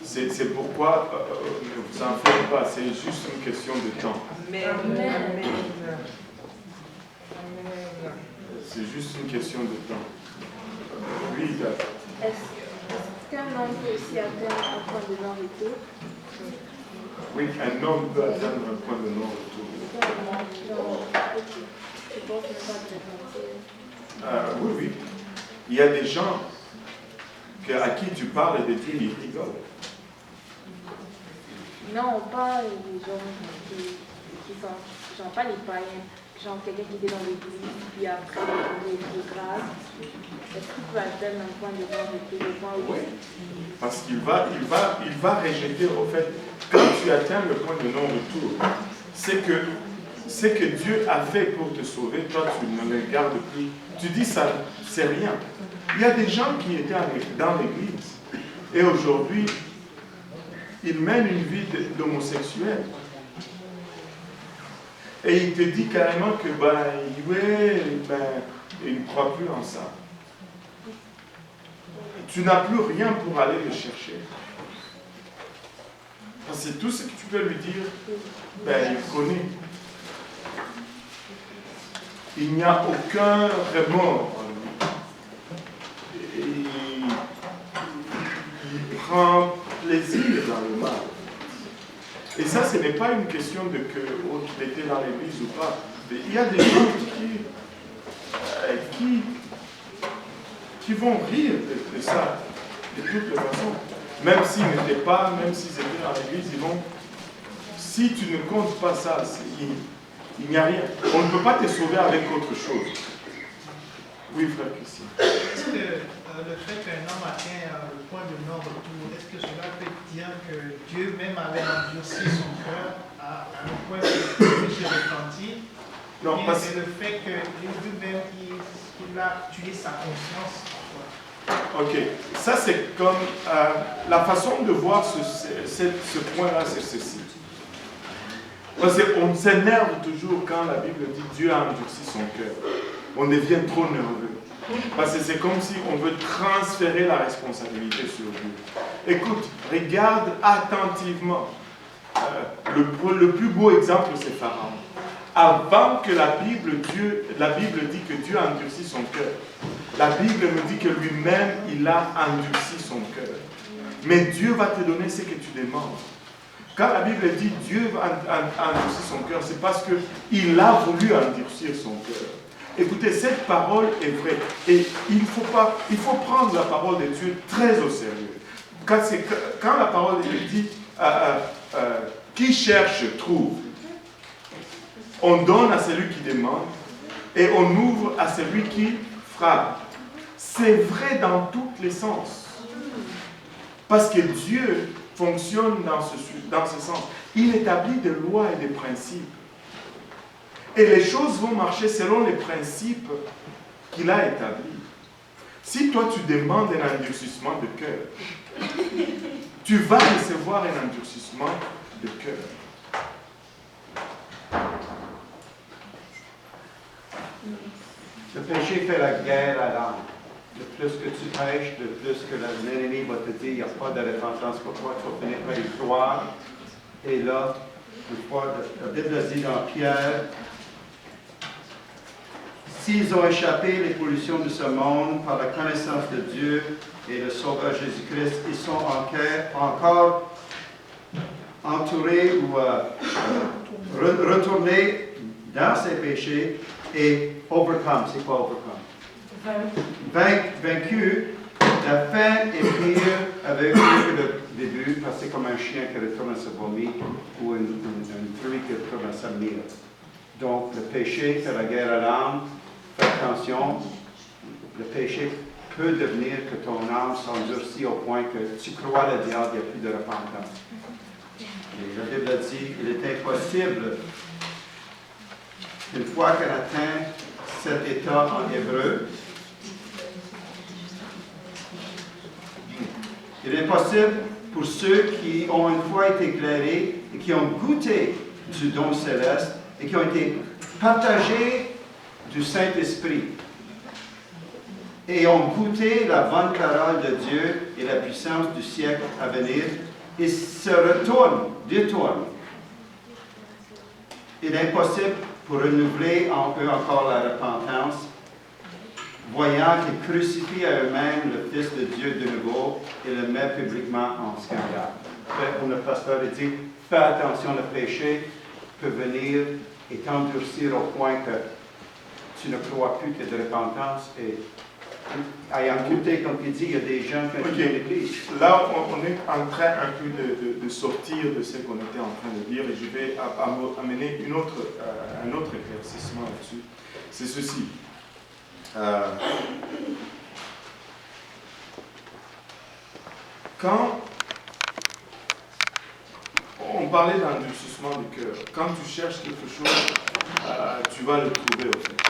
C'est pourquoi, ne vous en faites pas, c'est juste une question de temps. Amen. C'est juste une question de temps. Oui, Est-ce qu'un homme peut aussi atteindre un point de non-retour? oui, un homme peut atteindre un point de non-retour. Je pense que c'est pas très Oui, oui. Il y a des gens à qui tu parles de Dieu, ils rigolent. Non, pas les gens qui sont, genre pas les païens, genre quelqu'un qui était dans l'église, puis après il est grave. Est-ce qu'il peut atteindre un point de non-retour, le point où Oui, parce qu'il va rejeter, au fait, quand tu atteins le point de non-retour, c'est que Dieu a fait pour te sauver, toi tu ne le regardes plus. Tu dis ça, c'est rien. Il y a des gens qui étaient dans l'église et aujourd'hui, ils mènent une vie d'homosexuel. Et il te dit carrément que il ne croit plus en ça. Tu n'as plus rien pour aller le chercher. Parce que tout ce que tu peux lui dire, il connaît. Il n'y a aucun remords en lui. Il prend plaisir dans le mal. Et ça, ce n'est pas une question de qu'il était dans l'église ou pas. Il y a des gens qui vont rire de ça, de toutes les façons. Même s'ils n'étaient pas, même s'ils étaient dans l'église, ils vont... Si tu ne comptes pas ça, il n'y a rien. On ne peut pas te sauver avec autre chose. Oui, frère Christian. Est-ce que le fait qu'un homme atteint le point de non-retour, est-ce que cela peut dire que Dieu même avait endurci son cœur à un point que j'ai ressenti? Non, parce que c'est le fait que lui-même, il a tué sa conscience. ok, ça c'est comme la façon de voir ce point-là, c'est ceci. Parce qu'on s'énerve toujours quand la Bible dit Dieu a endurci son cœur. On devient trop nerveux. Parce que c'est comme si on veut transférer la responsabilité sur Dieu. Écoute, regarde attentivement. Le plus beau exemple, c'est Pharaon. Avant que la Bible dit que Dieu a endurci son cœur, la Bible nous dit que lui-même, il a endurci son cœur. Mais Dieu va te donner ce que tu demandes. Quand la Bible dit Dieu a endurci son cœur, c'est parce qu'il a voulu endurcir son cœur. Écoutez, cette parole est vraie. Et il faut prendre la parole de Dieu très au sérieux. Quand la parole de Dieu dit qui cherche, trouve. On donne à celui qui demande et on ouvre à celui qui frappe. C'est vrai dans tous les sens. Parce que Dieu fonctionne dans ce sens. Il établit des lois et des principes. Et les choses vont marcher selon les principes qu'il a établis. Si toi tu demandes un endurcissement de cœur, tu vas recevoir un endurcissement de cœur. Le péché fait la guerre à l'âme. De plus que tu pêches, de plus que l'ennemi va te dire, il n'y a pas de repentance pour toi, tu vas finir par y croire. Et là, une fois, la Bible dit dans Pierre, s'ils ont échappé les pollutions de ce monde par la connaissance de Dieu et le Sauveur Jésus-Christ, ils sont encore entourés ou retournés dans ces péchés et overcome. C'est quoi overcome? Vaincu, la fin est pire avec le début, parce que c'est comme un chien qui retourne à sa vomi ou une pluie qui retourne à sa mire. Donc, le péché fait la guerre à l'âme. Fais attention, le péché peut devenir que ton âme s'endurcit au point que tu crois à le diable, il n'y a plus de repentance. Et la Bible dit qu'il est impossible, une fois qu'on atteint cet état en hébreu, il est impossible pour ceux qui ont une fois été éclairés et qui ont goûté du don céleste et qui ont été partagés du Saint-Esprit. et ont goûté la bonne parole de Dieu et la puissance du siècle à venir, ils se détournent. Il est impossible pour renouveler en eux encore la repentance, voyant qu'ils crucifient à eux-mêmes le Fils de Dieu de nouveau et le mettent publiquement en scandale. Pour le pasteur, il dit, fais attention, le péché peut venir et t'endurcir au point que tu ne crois plus que de repentance. Et ayant goûté, comme il dit, il y a des gens qui ont quitté l'Église. Là, on est en train un peu de sortir de ce qu'on était en train de dire et je vais amener un autre éclaircissement là-dessus. C'est ceci. Quand on parlait d'endurcissement du cœur, quand tu cherches quelque chose, tu vas le trouver au fait.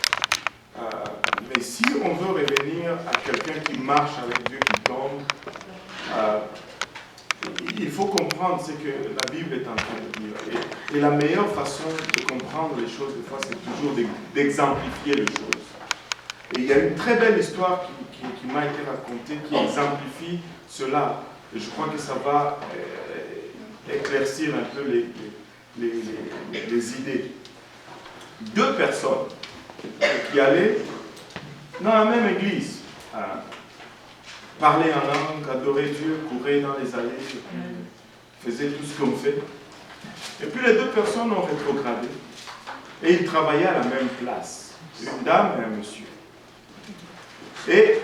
Mais si on veut revenir à quelqu'un qui marche avec Dieu, qui tombe, il faut comprendre ce que la Bible est en train de dire. Et la meilleure façon de comprendre les choses, des fois, c'est toujours d'exemplifier les choses. Et il y a une très belle histoire qui m'a été racontée qui exemplifie cela. Et je crois que ça va éclaircir un peu les idées. Deux personnes qui allaient dans la même église, parler en langue, adorer Dieu, courir dans les allées, faisaient tout ce qu'on fait. Et puis les deux personnes ont rétrogradé et ils travaillaient à la même place, une dame et un monsieur. Et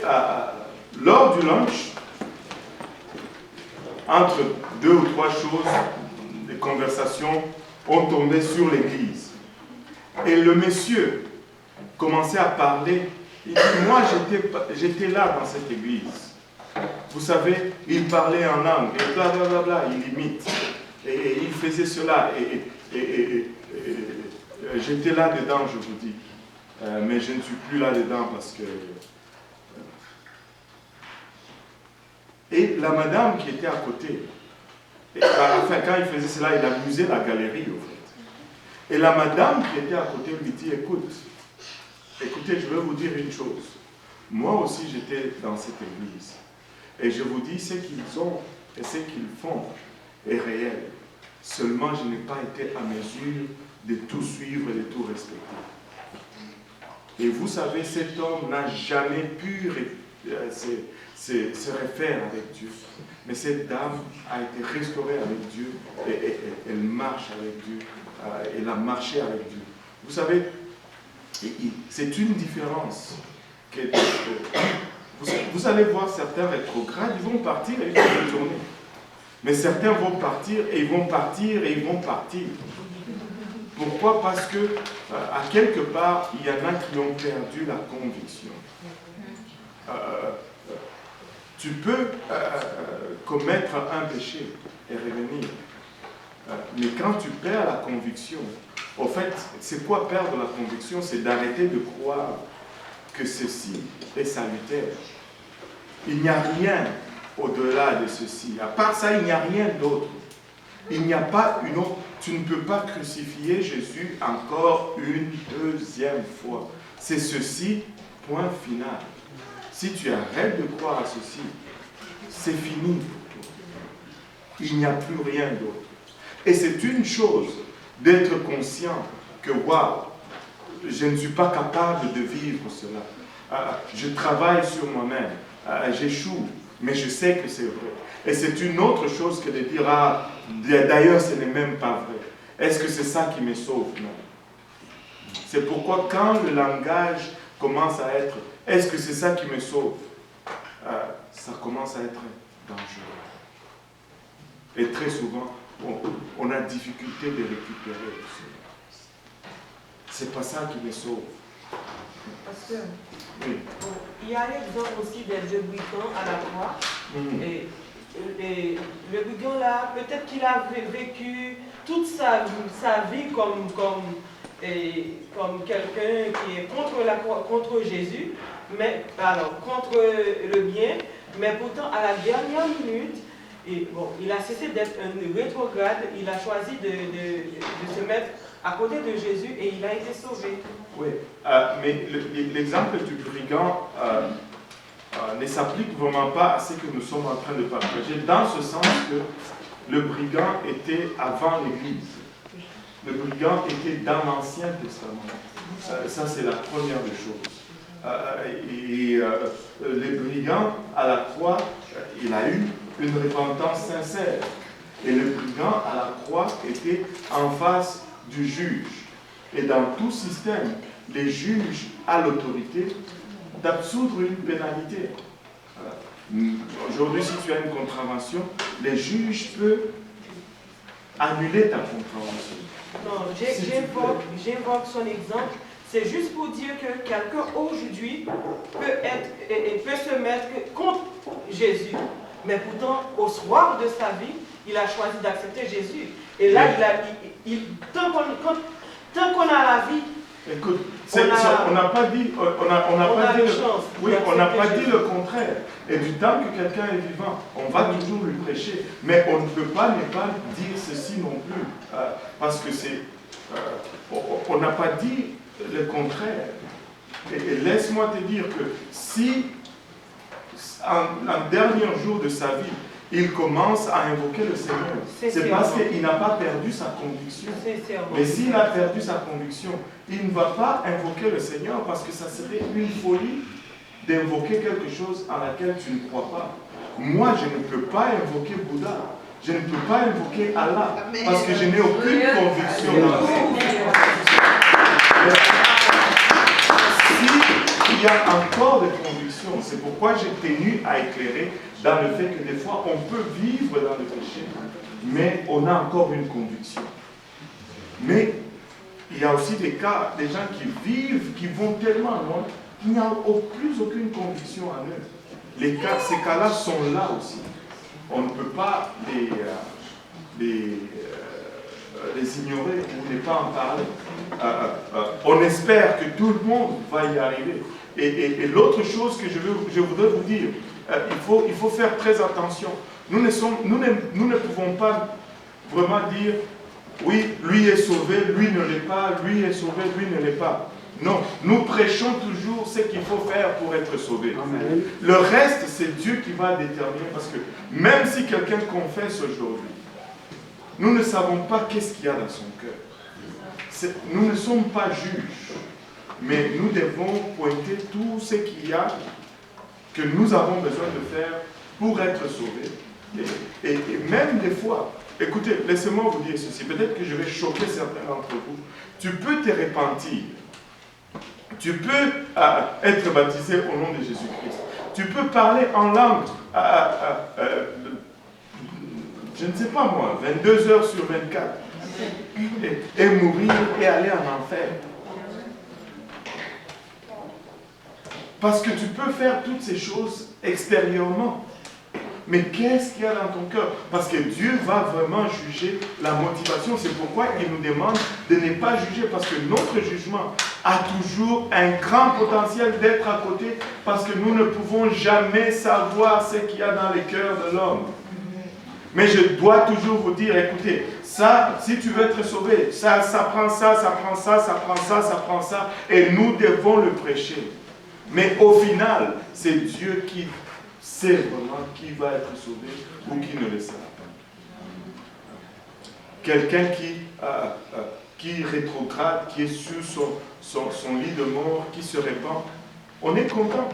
lors du lunch, entre deux ou trois choses, des conversations ont tombé sur l'église. Et le monsieur commençait à parler. Il dit, moi j'étais là dans cette église. Vous savez, il parlait en langue, et blablabla, il imite. Et il faisait cela. Et j'étais là-dedans, je vous dis. Mais je ne suis plus là-dedans parce que... Et la madame qui était à côté, enfin, quand il faisait cela, il amusait la galerie, au fait. Et la madame qui était à côté lui dit, écoutez, je vais vous dire une chose. Moi aussi, j'étais dans cette église. Et je vous dis, ce qu'ils ont et ce qu'ils font est réel. Seulement, je n'ai pas été à mesure de tout suivre et de tout respecter. Et vous savez, cet homme n'a jamais pu se refaire avec Dieu. Mais cette dame a été restaurée avec Dieu et elle marche avec Dieu. Elle a marché avec Dieu. Vous savez, c'est une différence. Vous allez voir certains rétrogrades, ils vont partir et ils vont retourner. Mais certains vont partir et ils vont partir et ils vont partir. Pourquoi? Parce que, à quelque part, il y en a qui ont perdu la conviction. Tu peux commettre un péché et revenir. Mais quand tu perds la conviction, en fait, c'est quoi perdre la conviction? C'est d'arrêter de croire que ceci est salutaire. Il n'y a rien au-delà de ceci. À part ça, il n'y a rien d'autre. Il n'y a pas une autre. Tu ne peux pas crucifier Jésus encore une deuxième fois. C'est ceci, point final. Si tu arrêtes de croire à ceci, c'est fini pour toi. Il n'y a plus rien d'autre. Et c'est une chose d'être conscient que, waouh, je ne suis pas capable de vivre cela. Je travaille sur moi-même. J'échoue, mais je sais que c'est vrai. Et c'est une autre chose que de dire, ah, d'ailleurs, ce n'est même pas vrai. Est-ce que c'est ça qui me sauve? Non. C'est pourquoi quand le langage commence à être, est-ce que c'est ça qui me sauve? Ça commence à être dangereux. Et très souvent, on a difficulté de récupérer cela. C'est pas ça qui me sauve. Parce que Oui. il y a l'exemple aussi des deux brigands à la croix. Et le brigand là, peut-être qu'il a vécu toute sa vie comme quelqu'un qui est contre Jésus, mais alors contre le bien, mais pourtant à la dernière minute, il a cessé d'être un rétrograde, il a choisi de se mettre à côté de Jésus et il a été sauvé. Oui, mais l'exemple du brigand, ne s'applique vraiment pas à ce que nous sommes en train de partager, dans ce sens que le brigand était avant l'Église. Le brigand était dans l'Ancien Testament. Ça, c'est la première des choses. Les brigands, à la croix, il a eu une repentance sincère. Et le brigand, à la croix, était en face du juge. Et dans tout système, les juges ont l'autorité d'absoudre une pénalité. Aujourd'hui, si tu as une contravention, les juges peuvent annuler ta contravention. Non, j'invoque son exemple. C'est juste pour dire que quelqu'un aujourd'hui peut se mettre contre Jésus. Mais pourtant, au soir de sa vie, il a choisi d'accepter Jésus. Et là, tant qu'on a la vie, écoute, on n'a pas dit, on n'a pas dit le contraire. Et du temps que quelqu'un est vivant, on va toujours lui prêcher. Mais on ne peut pas ne pas dire ceci non plus. Parce que c'est... on n'a pas dit le contraire. Et laisse-moi te dire que si, en dernier jour de sa vie, il commence à invoquer le Seigneur, c'est parce qu'il n'a pas perdu sa conviction. Mais s'il a perdu sa conviction, il ne va pas invoquer le Seigneur parce que ça serait une folie d'invoquer quelque chose en laquelle tu ne crois pas. Moi, je ne peux pas invoquer Bouddha. Je ne peux pas invoquer Allah parce que je n'ai aucune conviction dans s'il y a encore des convictions, c'est pourquoi j'ai tenu à éclairer dans le fait que des fois on peut vivre dans le péché, mais on a encore une conviction. Mais il y a aussi des cas, des gens qui vivent, qui vont tellement loin, qu'il n'y a plus aucune conviction en eux. Ces cas-là sont là aussi. On ne peut pas les ignorer ou ne pas en parler. On espère que tout le monde va y arriver. Et l'autre chose que je voudrais vous dire, il faut faire très attention. Nous ne pouvons pas vraiment dire, oui, lui est sauvé, lui ne l'est pas, lui est sauvé, lui ne l'est pas. Non, nous prêchons toujours ce qu'il faut faire pour être sauvé. Amen. Le reste, c'est Dieu qui va déterminer, parce que même si quelqu'un confesse aujourd'hui, nous ne savons pas qu'est-ce qu'il y a dans son cœur. Nous ne sommes pas juges, mais nous devons pointer tout ce qu'il y a que nous avons besoin de faire pour être sauvés. Et même des fois, écoutez, laissez-moi vous dire ceci, peut-être que je vais choquer certains d'entre vous. Tu peux te repentir. Tu peux être baptisé au nom de Jésus-Christ. Tu peux parler en langue, je ne sais pas moi, 22 heures sur 24, et mourir et aller en enfer. Parce que tu peux faire toutes ces choses extérieurement. Mais qu'est-ce qu'il y a dans ton cœur? Parce que Dieu va vraiment juger la motivation. C'est pourquoi il nous demande de ne pas juger. Parce que notre jugement a toujours un grand potentiel d'être à côté. Parce que nous ne pouvons jamais savoir ce qu'il y a dans les cœurs de l'homme. Mais je dois toujours vous dire, écoutez, ça, si tu veux être sauvé, ça prend ça, ça prend ça, ça prend ça, ça prend ça. Et nous devons le prêcher. Mais au final, c'est Dieu qui sait vraiment qui va être sauvé ou qui ne le sera pas. Quelqu'un qui rétrograde, qui est sur son lit de mort, qui se répand, on est content.